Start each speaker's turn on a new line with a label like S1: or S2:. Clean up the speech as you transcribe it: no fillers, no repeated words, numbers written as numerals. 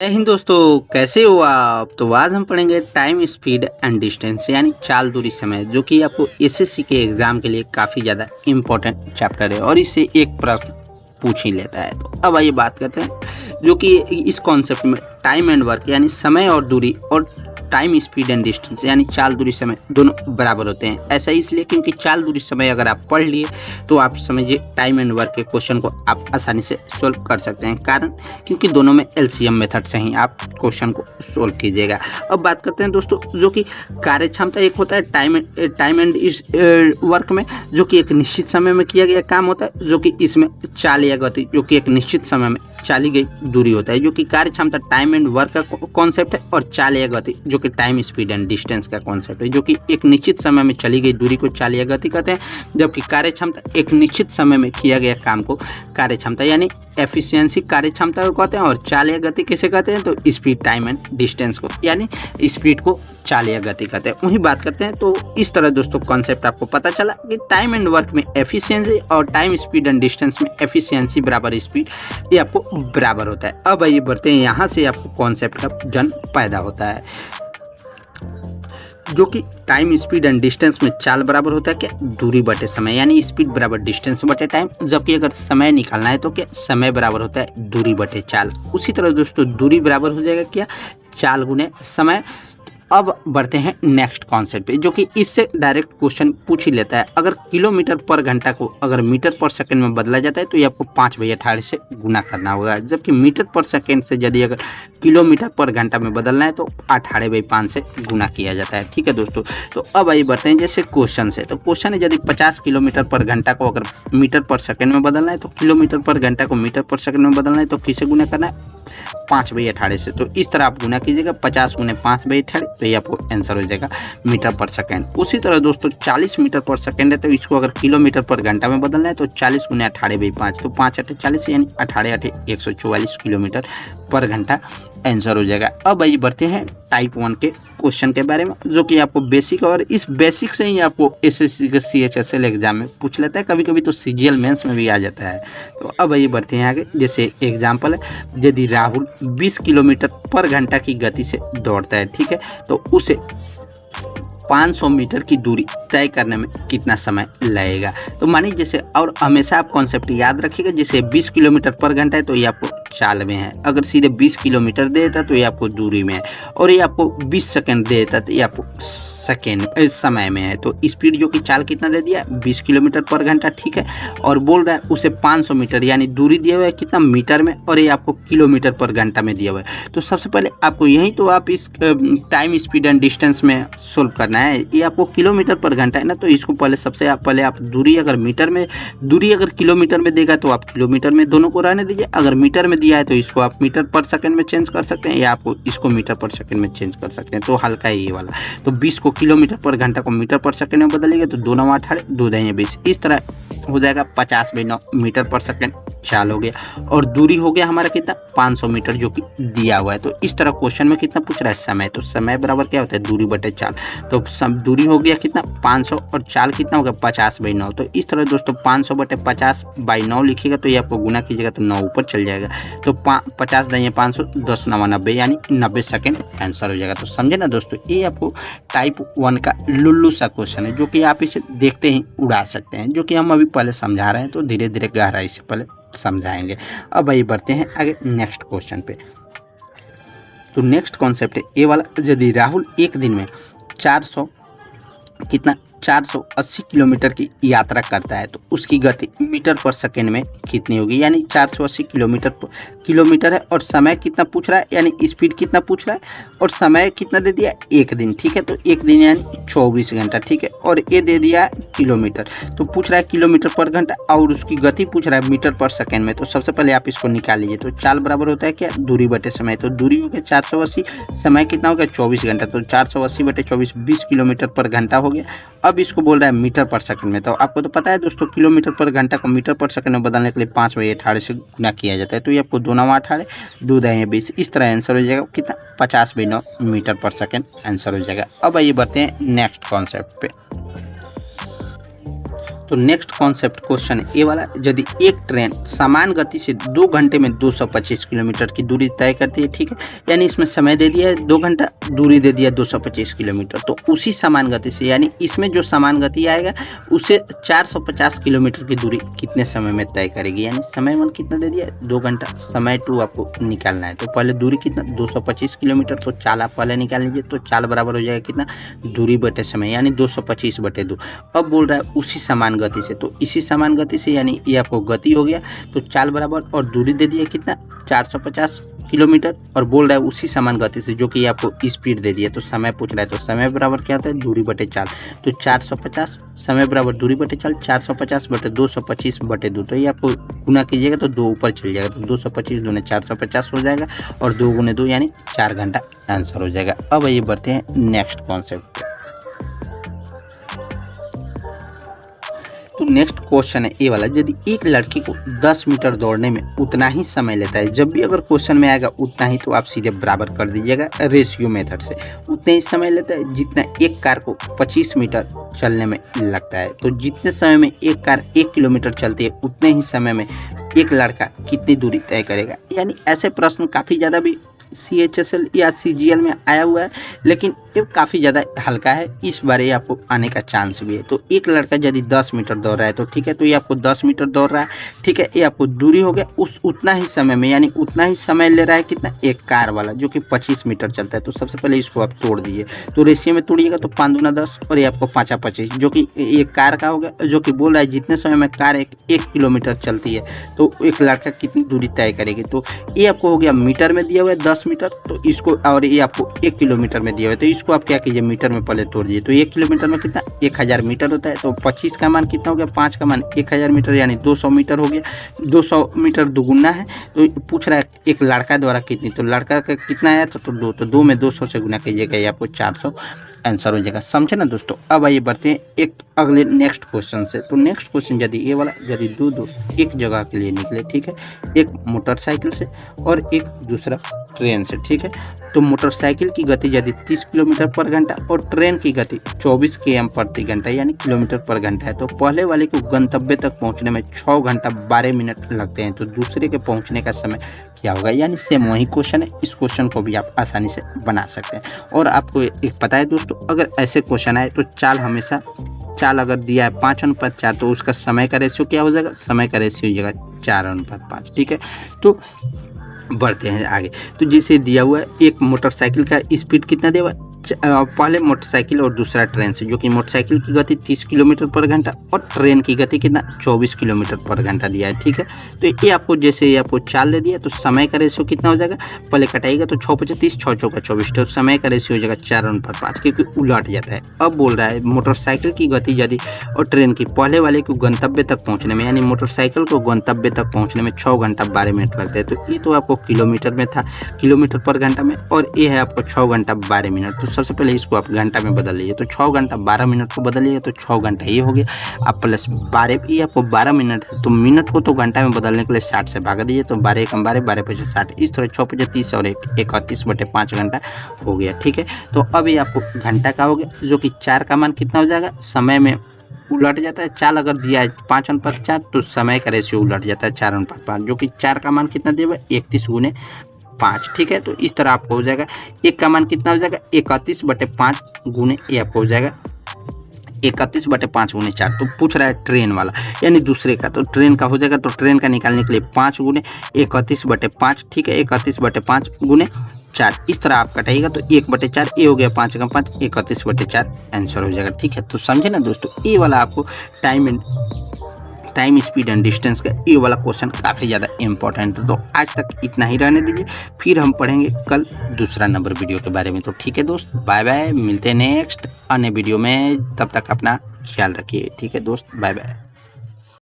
S1: जय हिंद दोस्तों, कैसे हो आप। तो आज हम पढ़ेंगे टाइम स्पीड एंड डिस्टेंस यानी चाल दूरी समय, जो कि आपको एसएससी के एग्जाम के लिए काफ़ी ज़्यादा इम्पोर्टेंट चैप्टर है और इससे एक प्रश्न पूछ ही लेता है। तो अब आइए बात करते हैं जो कि इस कॉन्सेप्ट में टाइम एंड वर्क यानी समय और दूरी और टाइम स्पीड एंड डिस्टेंस यानी चाल दूरी समय दोनों बराबर होते हैं। ऐसा इसलिए क्योंकि चाल दूरी समय अगर आप पढ़ लिए तो आप समझिए टाइम एंड वर्क के क्वेश्चन को आप आसानी से सोल्व कर सकते हैं। कारण क्योंकि दोनों में एलसीएम मेथड से ही आप क्वेश्चन को सोल्व कीजिएगा। अब बात करते हैं दोस्तों, जो कि कार्य क्षमता एक होता है टाइम एंड इस वर्क में, जो कि एक निश्चित समय में किया गया काम होता है, जो कि इसमें चाल या गति जो कि एक निश्चित समय में चाली गई दूरी होता है। जो कि कार्य क्षमता टाइम एंड वर्क का कॉन्सेप्ट है और चाल या गति जो कि टाइम स्पीड एंड डिस्टेंस का कॉन्सेप्ट है, जो कि एक निश्चित समय में चली गई दूरी को चाल या गति कहते हैं, जबकि कार्य क्षमता एक निश्चित समय में किया गया काम को कार्य क्षमता यानी एफिशिएंसी कार्य क्षमता को कहते हैं, और चाल या गति किसे कहते हैं तो स्पीड टाइम एंड डिस्टेंस को यानी स्पीड को चाल या गति कहते हैं। वही बात करते हैं। तो इस तरह दोस्तों कॉन्सेप्ट आपको पता चला कि टाइम एंड वर्क में एफिशिएंसी और टाइम स्पीड एंड डिस्टेंस में एफिशिएंसी बराबर स्पीड ये आपको बराबर होता है। अब आइए बढ़ते हैं, यहाँ से आपको कॉन्सेप्ट का जन्म पैदा होता है, जो कि टाइम स्पीड एंड डिस्टेंस में चाल बराबर होता है क्या दूरी बटे समय यानी स्पीड बराबर डिस्टेंस बटे टाइम, जबकि अगर समय निकालना है तो क्या समय बराबर होता है दूरी बटे चाल। उसी तरह दोस्तों दूरी बराबर हो जाएगा क्या चाल गुने समय। अब बढ़ते हैं नेक्स्ट कॉन्सेप्ट पे, जो कि इससे डायरेक्ट क्वेश्चन पूछ ही लेता है। अगर किलोमीटर पर घंटा को अगर मीटर पर सेकंड में बदला जाता है तो ये आपको 5/18 से गुना करना होगा, जबकि मीटर पर सेकंड से यदि अगर किलोमीटर पर घंटा में बदलना है तो 18/5 से गुना किया जाता है। ठीक है दोस्तों। तो अब आइए बढ़ते हैं जैसे क्वेश्चन से। तो क्वेश्चन है यदि 50 किलोमीटर पर घंटा को अगर मीटर पर सेकंड में बदलना है तो किलोमीटर पर घंटा को मीटर पर सेकंड में बदलना है तो किसे गुना करना है 5/18 से। तो इस तरह आप गुना कीजिएगा 50 गुने 5/18, तो ये आपको आंसर हो जाएगा मीटर पर सेकंड। उसी तरह दोस्तों 40 मीटर पर सेकंड है तो इसको अगर किलोमीटर पर घंटा में बदलना है तो 40 गुने 18/5, तो 5/8 यानी 18/8 144 किलोमीटर पर घंटा आंसर हो जाएगा। अब आइए बढ़ते हैं टाइप 1 के क्वेश्चन के बारे में, जो कि आपको बेसिक और इस बेसिक से ही आपको एसएससी के CHSL एग्जाम में पूछ लेता है, कभी कभी तो CGL मेंस में भी आ जाता है। तो अब आइए बढ़ते हैं आगे। जैसे एग्जाम्पल है, यदि राहुल 20 किलोमीटर पर घंटा की गति से दौड़ता है, ठीक है, तो उसे 500 मीटर की दूरी तय करने में कितना समय लगेगा। तो मानिए जैसे, और हमेशा आप कॉन्सेप्ट याद रखिएगा, जैसे 20 किलोमीटर पर घंटा है तो ये आपको चाल में है, अगर सीधे 20 किलोमीटर दे देता तो ये आपको दूरी में है, और ये आपको 20 सेकंड दे देता तो ये आपको सेकेंड समय में है। तो स्पीड जो कि चाल कितना दे दिया 20 किलोमीटर पर घंटा, ठीक है, और बोल रहा है उसे 500 मीटर यानी दूरी दिया हुआ है कितना मीटर में, और ये आपको किलोमीटर पर घंटा में दिया हुआ है। तो सबसे पहले आपको यही तो आप इस टाइम स्पीड एंड डिस्टेंस में सोल्व करना है। ये आपको किलोमीटर पर घंटा है ना, तो इसको पहले आप दूरी अगर मीटर में, दूरी अगर किलोमीटर में देगा तो आप किलोमीटर में दोनों को रहने दीजिए, अगर मीटर में दिया है तो इसको आप मीटर पर सेकंड में चेंज कर सकते हैं या आपको इसको मीटर पर सेकंड में चेंज कर सकते हैं। तो हल्का है ये वाला। तो 20 को किलोमीटर पर घंटा को मीटर पर सेकंड में बदलेंगे तो 2 9 18 2 10 20, इस तरह हो जाएगा 50/9 मीटर पर सेकंड चाल हो गया, और दूरी हो गया हमारा कितना 500 मीटर जो कि दिया हुआ है। तो इस तरह क्वेश्चन में कितना पूछ रहा है समय, तो समय बराबर क्या होता है दूरी बटे चाल। तो दूरी हो गया कितना 500 और चाल कितना हो गया 50/9। तो इस तरह दोस्तों 500 बटे 50/9 लिखिएगा तो ये आपको गुना कीजिएगा तो 9 ऊपर चल जाएगा, तो 50 × 500 10 9 90 यानी 90 सेकेंड आंसर हो जाएगा। तो समझे ना दोस्तों, ये आपको टाइप 1 का लुल्लू सा क्वेश्चन है, जो कि आप इसे देखते ही उड़ा सकते हैं, जो कि हम अभी पहले समझा रहे हैं, तो धीरे धीरे गहराई से पहले समझाएंगे। अब आइए बढ़ते हैं आगे नेक्स्ट क्वेश्चन पे। तो नेक्स्ट कॉन्सेप्ट है ये वाला, यदि राहुल एक दिन में 480 किलोमीटर की यात्रा करता है तो उसकी गति मीटर पर सेकंड में कितनी होगी, यानी 480 किलोमीटर है, और समय कितना पूछ रहा है यानी स्पीड कितना पूछ रहा है, और समय कितना दे दिया एक दिन, ठीक है, तो एक दिन यानी 24 घंटा, ठीक है, और ये दे दिया किलोमीटर, तो पूछ रहा है किलोमीटर पर घंटा, और उसकी गति पूछ रहा है मीटर पर सेकंड में। तो सबसे पहले आप इसको निकाल लीजिए। तो चाल बराबर होता है क्या दूरी बटे समय, तो दूरी हो गया 480, समय कितना हो गया 24 घंटा, तो 480 बटे 24 20 किलोमीटर पर घंटा हो गया। अब इसको बोल रहा है मीटर पर सेकंड में, तो आपको तो पता है दोस्तों किलोमीटर पर घंटा को मीटर पर सेकंड में बदलने के लिए 5/18 से गुना किया जाता है, तो ये आपको 2 9 18 2 10 20, इस तरह आंसर हो जाएगा कितना 50/9 मीटर पर सेकंड आंसर हो जाएगा। अब आइए बढ़ते हैं नेक्स्ट कॉन्सेप्ट पे। तो नेक्स्ट कॉन्सेप्ट क्वेश्चन है ये वाला, यदि एक ट्रेन समान गति से 2 घंटे में 225 किलोमीटर की दूरी तय करती है, ठीक है, यानी इसमें समय दे दिया है 2 घंटा, दूरी दे दिया 225 किलोमीटर, तो उसी समान गति से यानी इसमें जो समान गति आएगा उसे 450 किलोमीटर की दूरी कितने समय में तय करेगी, यानी समय 1 कितना दे दिया 2 घंटा, समय 2 आपको निकालना है। तो पहले दूरी कितना 225 किलोमीटर, तो चाल आप पहले निकाल लीजिए, तो चाल बराबर हो जाएगा कितना दूरी बटे समय यानी 225/2। अब बोल रहा है उसी समान गति से, तो इसी समान गति से यानी ये आपको गति हो गया, तो चाल बराबर और दूरी दे दिया कितना 450 किलोमीटर, और बोल रहा है उसी समान गति से जो कि आपको स्पीड दे दिया, तो समय पूछ रहा है, तो समय बराबर क्या होता है दूरी बटे चाल, तो 450 समय बराबर दूरी बटे चाल 450/225/2, तो ये आपको गुना कीजिएगा तो 2 ऊपर चल जाएगा, तो 225 दूने 450 हो जाएगा और 2 गुने 2 यानी 4 घंटा आंसर हो जाएगा। अब ये बढ़ते हैं नेक्स्ट कॉन्सेप्ट पे। तो नेक्स्ट क्वेश्चन है ये वाला, यदि एक लड़की को 10 मीटर दौड़ने में उतना ही समय लेता है, जब भी अगर क्वेश्चन में आएगा उतना ही तो आप सीधे बराबर कर दीजिएगा रेशियो मेथड से, उतने ही समय लेता है जितना एक कार को 25 मीटर चलने में लगता है। तो जितने समय में एक कार 1 किलोमीटर चलती है उतने ही समय में एक लड़का कितनी दूरी तय करेगा। यानी ऐसे प्रश्न काफ़ी ज़्यादा भी CHSL या CGL में आया हुआ है, लेकिन ये काफ़ी ज़्यादा हल्का है, इस बार ये आपको आने का चांस भी है। तो एक लड़का यदि 10 मीटर दौड़ रहा है तो ठीक है, तो ये आपको 10 मीटर दौड़ रहा है, ठीक है, ये आपको दूरी हो गया उस उतना ही समय में, यानी उतना ही समय ले रहा है कितना एक कार वाला जो कि 25 मीटर चलता है। तो सबसे पहले इसको आप तोड़ दीजिए, तो रेशियो में तोड़िएगा तो 5 दूना 10 और ये आपको 5 25 जो कि एक कार का हो गया, जो कि बोल रहा है जितने समय में कार 1 किलोमीटर चलती है तो एक लड़का कितनी दूरी तय करेगी। तो ये आपको हो गया मीटर में दिया हुआ है 10 मीटर, तो इसको, और ये आपको 1 किलोमीटर में दिया हुआ है, तो इसको आप क्या कीजिए मीटर में पहले तोड़ दीजिए। तो 1 किलोमीटर में कितना 1000 मीटर होता है, तो 25 का मान कितना हो गया 5 का मान 1000 मीटर यानी 200 मीटर हो गया। 200 मीटर दुगुना है, तो पूछ रहा है एक लड़का द्वारा कितनी, तो लड़का का कितना आया तो 2, तो 2 में 200 से गुना कीजिएगा, ये आपको 400 आंसर हो जाएगा। समझे ना दोस्तों। अब आइए बढ़ते हैं एक अगले नेक्स्ट क्वेश्चन से। तो नेक्स्ट क्वेश्चन यदि ये वाला, यदि दो दोस्त एक जगह के लिए निकले, ठीक है, एक मोटरसाइकिल से और एक दूसरा ट्रेन से, ठीक है, तो मोटरसाइकिल की गति यदि 30 किलोमीटर पर घंटा और ट्रेन की गति 24 km प्रति घंटा यानी किलोमीटर पर घंटा है, तो पहले वाले को गंतव्य तक पहुंचने में 6 घंटा 12 मिनट लगते हैं, तो दूसरे के पहुंचने का समय क्या होगा। यानी सेम वही क्वेश्चन है, इस क्वेश्चन को भी आप आसानी से बना सकते हैं। और आपको एक पता है दोस्तों, अगर ऐसे क्वेश्चन आए तो चाल हमेशा, चाल अगर दिया है 5:4 तो उसका समय का रेशियो क्या हो जाएगा, समय का रेशियो हो जाएगा 4:5, ठीक है। तो बढ़ते हैं आगे। तो जैसे दिया हुआ है एक मोटरसाइकिल का स्पीड कितना दिया हुआ है, पहले मोटरसाइकिल और दूसरा ट्रेन से, जो कि मोटरसाइकिल की गति 30 किलोमीटर पर घंटा और ट्रेन की गति कितना 24 किलोमीटर पर घंटा दिया है, ठीक है। तो ये आपको जैसे ये आपको चाल दे दिया, तो समय का रेशियो कितना हो जाएगा, पहले कटाइएगा तो 6 × 30 6 × 4 = 24, तो समय का रेशियो हो जाएगा 4:5 क्योंकि उलट जाता है। अब बोल रहा है मोटरसाइकिल की गति यदि और ट्रेन की पहले वाले को गंतव्य तक पहुँचने में, यानी मोटरसाइकिल को गंतव्य तक पहुँचने में 6 घंटा 12 मिनट लगते हैं। तो ये तो आपको किलोमीटर में था, किलोमीटर पर घंटा में, और ये है आपको 6 घंटा 12 मिनट। तो सबसे पहले इसको आप घंटा में बदल लीजिए, तो 6 घंटा 12 मिनट को बदलिएगा तो 6 घंटा ये हो गया, अब प्लस 12 ये आपको 12 मिनट है, तो मिनट को तो घंटा में बदलने के लिए 60 से भागा दीजिए, तो 12 × 12 12 × 60, इस तरह 6 × 30 और 31/5 घंटा हो गया, ठीक है। तो अब ये आपको घंटा का हो गया, जो कि 4 का मान कितना हो जाएगा, समय में उलट जाता है, चाल अगर दिया है 5:4 तो समय का रेशियो उलट जाता है 4:5, जो कि 4 का मान कितना दिया हुआ है 31 × 5, ठीक है। तो इस तरह आपको हो जाएगा, एक का मान कितना हो जाएगा 31/5 गुने, ये आपको हो जाएगा 31/5 × 4। तो पूछ रहा है ट्रेन वाला यानी दूसरे का, तो ट्रेन का हो जाएगा, तो ट्रेन का निकालने के लिए 5 गुने 31/5, ठीक है, 31/5 गुने 4, इस तरह आप कटाइएगा तो 1/4, ये हो गया 5 × 5 31/4 आंसर हो जाएगा, ठीक है। तो समझे ना दोस्तों, ये वाला आपको टाइम स्पीड एंड डिस्टेंस का ये वाला क्वेश्चन काफ़ी ज़्यादा इंपॉर्टेंट है। तो आज तक इतना ही रहने दीजिए, फिर हम पढ़ेंगे कल दूसरा नंबर वीडियो के बारे में। तो ठीक है दोस्त, बाय बाय, मिलते हैं नेक्स्ट अन्य वीडियो में, तब तक अपना ख्याल रखिए, ठीक है दोस्त, बाय बाय।